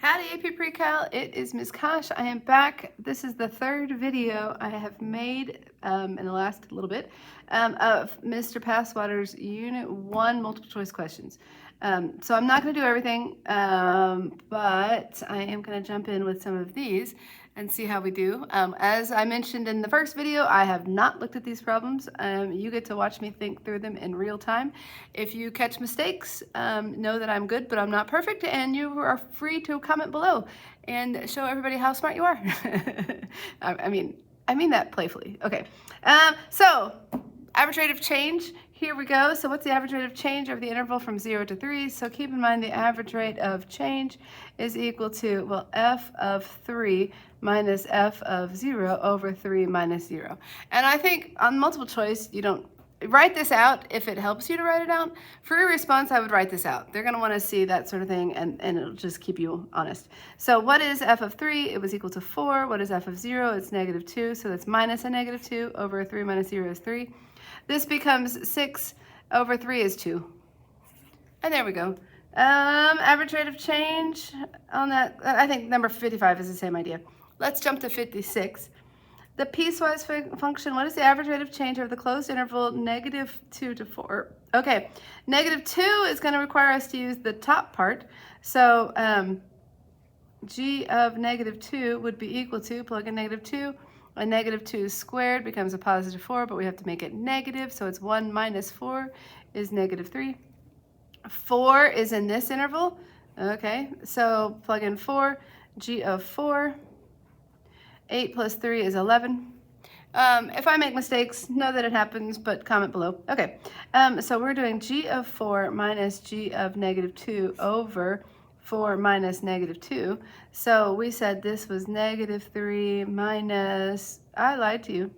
Howdy AP Pre-Cal, it is Ms. Kosh. I am back. This is the third video I have made in the last little bit of Mr. Passwater's Unit 1 multiple choice questions. So I'm not going to do everything, but I am going to jump in with some of these and see how we do. As I mentioned in the first video, I have not looked at these problems. You get to watch me think through them in real time. If you catch mistakes, know that I'm good, but I'm not perfect, and you are free to comment below and show everybody how smart you are. I mean that playfully. Okay, so average rate of change, here we go. So what's the average rate of change over the interval from 0 to 3? So keep in mind the average rate of change is equal to, well, f of 3 minus f of 0 over 3 minus 0. And I think on multiple choice, you don't write this out if it helps you to write it out. For your response, I would write this out. They're going to want to see that sort of thing, and it'll just keep you honest. So what is f of 3? It was equal to 4. What is f of 0? It's negative 2. So that's minus a negative 2 over 3 minus 0 is 3. This becomes 6 over 3 is 2. And there we go. Average rate of change on that, I think number 55 is the same idea. Let's jump to 56. The piecewise function, what is the average rate of change over the closed interval negative 2 to 4? Okay, negative 2 is going to require us to use the top part. So g of negative 2 would be equal to, plug in negative 2, a negative 2 squared becomes a positive 4, but we have to make it negative, so it's 1 minus 4 is negative 3. 4 is in this interval, okay, so plug in 4, g of 4, 8 plus 3 is 11. If I make mistakes, know that it happens, but comment below. Okay, so we're doing g of 4 minus g of negative 2 over 4 minus negative 2. So we said this was negative 3 minus, I lied to you,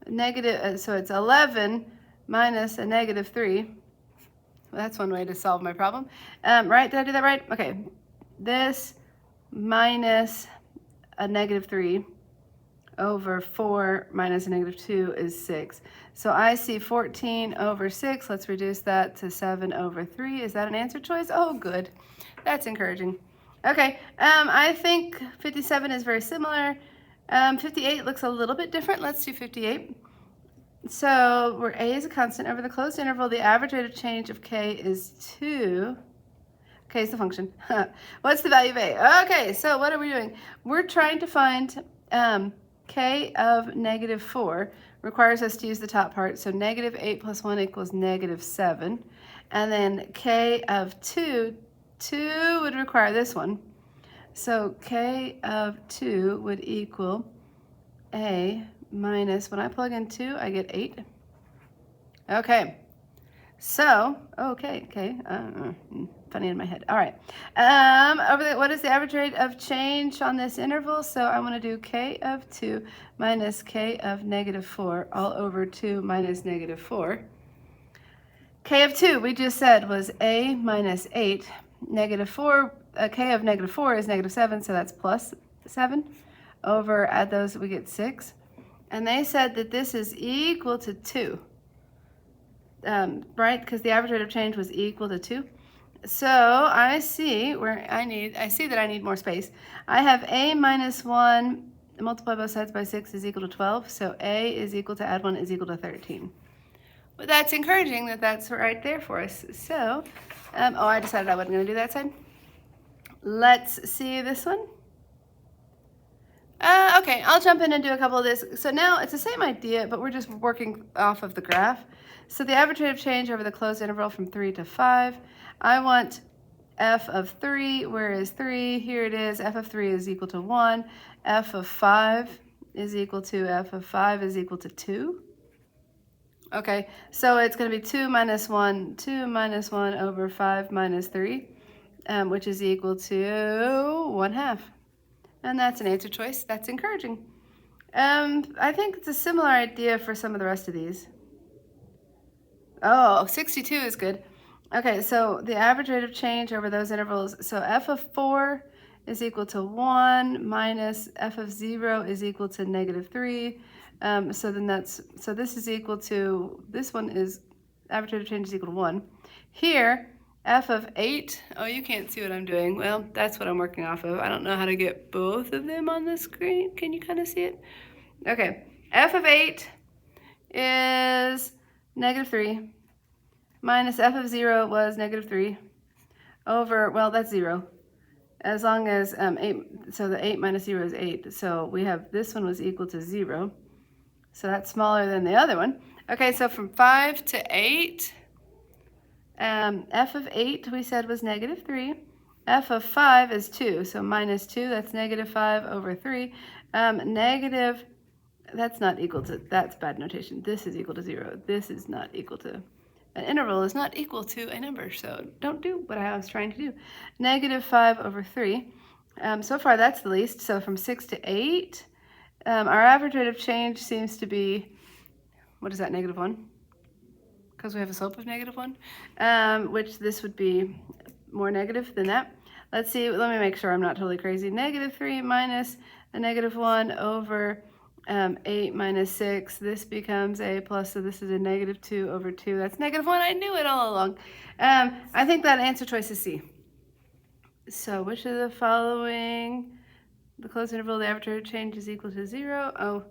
negative, so it's 11 minus a negative 3. Well, that's one way to solve my problem. Right, did I do that right? Okay, this minus a negative 3 over 4 minus a negative 2 is 6. So I see 14 over 6. Let's reduce that to 7 over 3. Is that an answer choice? Oh, good. That's encouraging. Okay, I think 57 is very similar. 58 looks a little bit different. Let's do 58. So where a is a constant over the closed interval, the average rate of change of k is 2. K is the function. What's the value of a? Okay, so what are we doing? We're trying to find k of negative 4 requires us to use the top part, so negative 8 plus 1 equals negative 7. And then k of 2 would require this one. So k of 2 would equal a minus, when I plug in 2, I get 8. Okay, so, okay, funny in my head. All right, what is the average rate of change on this interval? So I want to do k of 2 minus k of negative 4 all over 2 minus negative 4. K of 2, we just said, was a minus 8. Negative 4, k of negative 4 is negative 7, so that's plus 7. Over, add those, we get 6. And they said that this is equal to 2. Right, because the average rate of change was equal to 2. So I see that I need more space. I have a minus 1, multiply both sides by 6 is equal to 12. So a is equal to add 1 is equal to 13. But that's encouraging that that's right there for us. So, I decided I wasn't going to do that side. Let's see this one. Okay, I'll jump in and do a couple of this. So now it's the same idea, but we're just working off of the graph. So the average rate of change over the closed interval from 3 to 5. I want f of 3. Where is 3? Here it is. F of 3 is equal to 1. F of 5 is equal to f of 5 is equal to 2. Okay, so it's going to be 2 minus 1 over 5 minus 3, which is equal to 1/2. And that's an answer choice. That's encouraging. I think it's a similar idea for some of the rest of these. Oh, 62 is good. Okay, so the average rate of change over those intervals, so f of 4 is equal to 1 minus f of 0 is equal to negative 3. So this is equal to, this one is, average rate of change is equal to 1. Here, f of 8. Oh, you can't see what I'm doing. Well, that's what I'm working off of. I don't know how to get both of them on the screen. Can you kind of see it? Okay, f of 8 is -3 minus f of 0 was -3 over, well, that's 0. As long as 8, so the 8 minus 0 is 8. So we have this one was equal to 0. So that's smaller than the other one. Okay, so from 5 to 8, f of 8 we said was -3. F of 5 is 2, so minus 2, that's -5 over 3. Negative, that's not equal to, that's bad notation. This is equal to 0. This is not equal to, an interval is not equal to a number, so don't do what I was trying to do. -5 over 3. So far that's the least, so from 6 to 8, our average rate of change seems to be, what is that, -1? Because we have a slope of -1, which this would be more negative than that. Let's see, let me make sure I'm not totally crazy. -3 minus a -1 over 8 minus 6. This becomes a plus, so this is a -2 over 2. That's -1. I knew it all along. I think that answer choice is C. So which of the following, the closed interval, the average rate of change is equal to 0? Oh,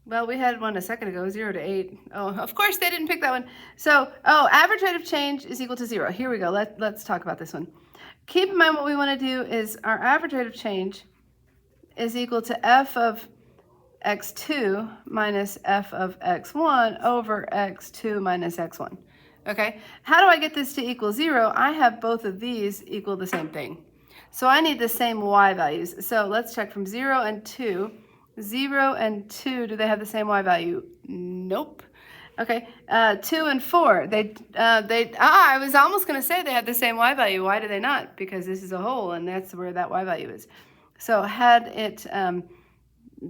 well, we had one a second ago, 0 to 8. Oh, of course they didn't pick that one. So, oh, average rate of change is equal to 0. Here we go. Let's talk about this one. Keep in mind what we want to do is our average rate of change is equal to f of x2 minus f of x1 over x2 minus x1. Okay, how do I get this to equal 0? I have both of these equal the same thing. So I need the same y values. So let's check from 0 and 2. 0 and 2, do they have the same y value? Nope. Okay, 2 and 4, I was almost going to say they had the same y value. Why do they not? Because this is a hole, and that's where that y value is. So had it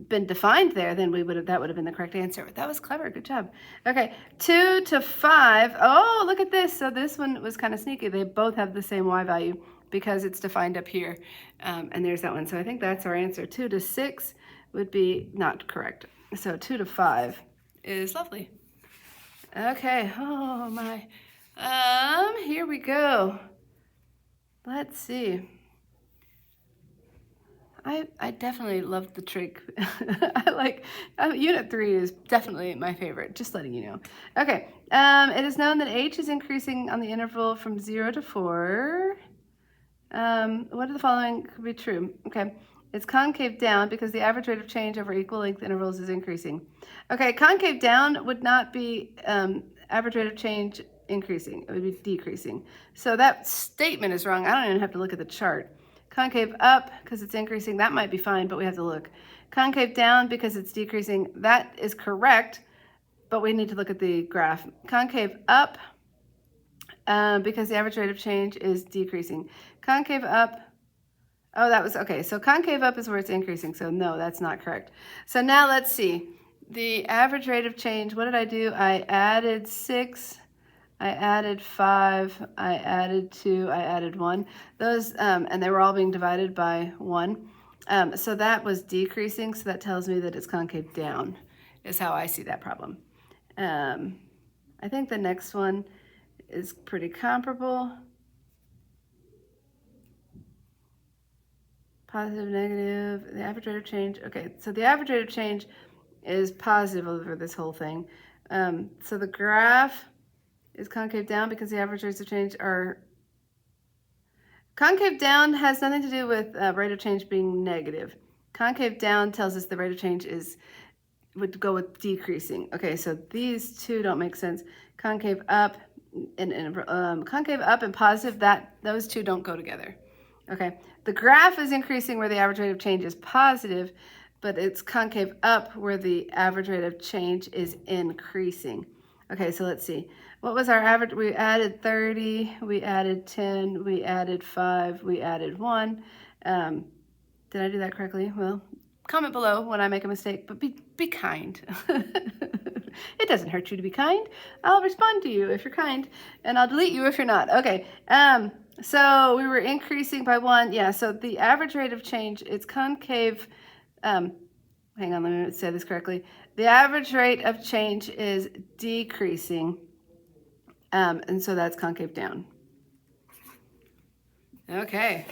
been defined there, then that would have been the correct answer. That was clever. Good job. Okay, 2 to 5. Oh, look at this. So this one was kind of sneaky. They both have the same y value because it's defined up here, and there's that one. So I think that's our answer. 2 to 6 would be not correct. So 2 to 5 is lovely. Okay, oh my. Here we go. Let's see. I definitely love the trig. I like, Unit 3 is definitely my favorite, just letting you know. Okay, it is known that h is increasing on the interval from 0 to 4. What of the following could be true? Okay, it's concave down because the average rate of change over equal length intervals is increasing. Okay, concave down would not be average rate of change increasing, it would be decreasing. So that statement is wrong. I don't even have to look at the chart. Concave up because it's increasing, that might be fine, but we have to look. Concave down because it's decreasing, that is correct, but we need to look at the graph. Concave up because the average rate of change is decreasing. Concave up, oh, that was, okay, so concave up is where it's increasing, so no, that's not correct. So now let's see. The average rate of change, what did I do? I added 6. I added 5, I added 2, I added 1. Those, and they were all being divided by 1. So that was decreasing, so that tells me that it's concave down, is how I see that problem. I think the next one is pretty comparable. Positive, negative, the average rate of change. Okay, so the average rate of change is positive over this whole thing. So the graph is concave down because the average rates of change are, concave down has nothing to do with rate of change being negative. Concave down tells us the rate of change would go with decreasing. Okay, so these two don't make sense. Concave up and positive, those two don't go together. Okay, the graph is increasing where the average rate of change is positive, but it's concave up where the average rate of change is increasing. Okay, so let's see. What was our average? We added 30, we added 10, we added 5, we added 1. Did I do that correctly? Well, comment below when I make a mistake, but be kind. It doesn't hurt you to be kind. I'll respond to you if you're kind, and I'll delete you if you're not. Okay, so we were increasing by 1. Yeah, so the average rate of change, it's concave, hang on, let me say this correctly. The average rate of change is decreasing, and so that's concave down. Okay.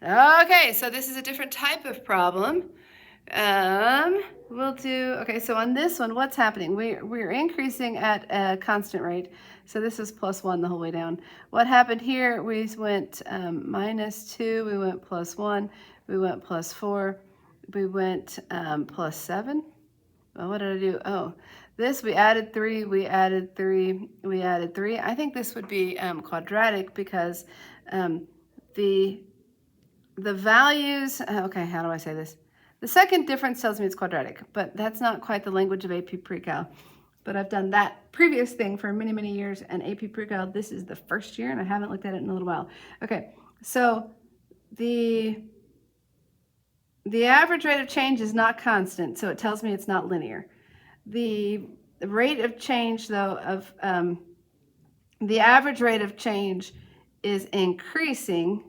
Okay, so this is a different type of problem. We'll do, okay, so on this one, what's happening? We're increasing at a constant rate. So this is +1 the whole way down. What happened here, we went -2, we went +1, we went +4, we went +7. Well, what did I do? Oh, this we added 3, we added 3, we added 3. I think this would be quadratic because the values, okay, how do I say this? The second difference tells me it's quadratic, but that's not quite the language of AP Pre-Cal. But I've done that previous thing for many, many years, and AP Pre-Cal, this is the first year, and I haven't looked at it in a little while. Okay, so the average rate of change is not constant, so it tells me it's not linear. The rate of change, though, of the average rate of change is increasing,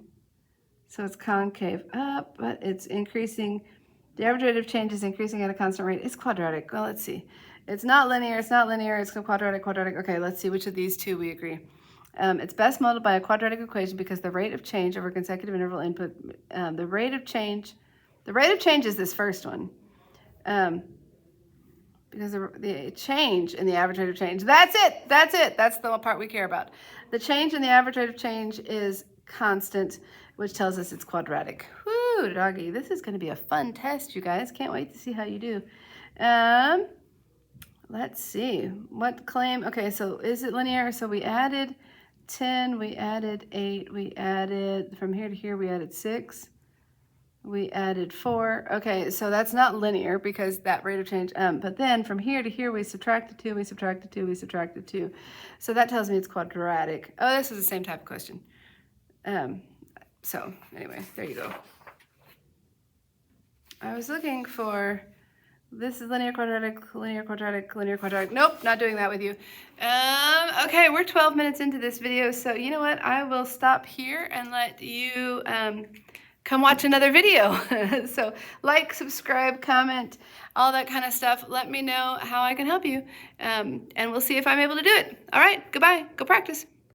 so it's concave up, but it's increasing. The average rate of change is increasing at a constant rate. It's quadratic. Well, let's see. It's not linear, it's not linear, it's quadratic, quadratic. Okay, let's see which of these two we agree. It's best modeled by a quadratic equation because the rate of change over consecutive interval input, the rate of change is this first one. Because the change in the average rate of change, that's it, that's the part we care about. The change in the average rate of change is constant, which tells us it's quadratic. Whoo, doggy, this is going to be a fun test, you guys. Can't wait to see how you do. Let's see, what claim, okay, so is it linear? So we added 10, we added 8, we added, from here to here, we added 6. We added 4. Okay, so that's not linear because that rate of change, but then from here to here, we subtracted 2, we subtracted 2, we subtracted 2. So that tells me it's quadratic. Oh, this is the same type of question. So anyway, there you go. I was looking for, this is linear, quadratic, linear, quadratic, linear, quadratic. Nope, not doing that with you. Okay, we're 12 minutes into this video, so you know what? I will stop here and let you come watch another video. So like, subscribe, comment, all that kind of stuff. Let me know how I can help you, and we'll see if I'm able to do it. All right, goodbye. Go practice.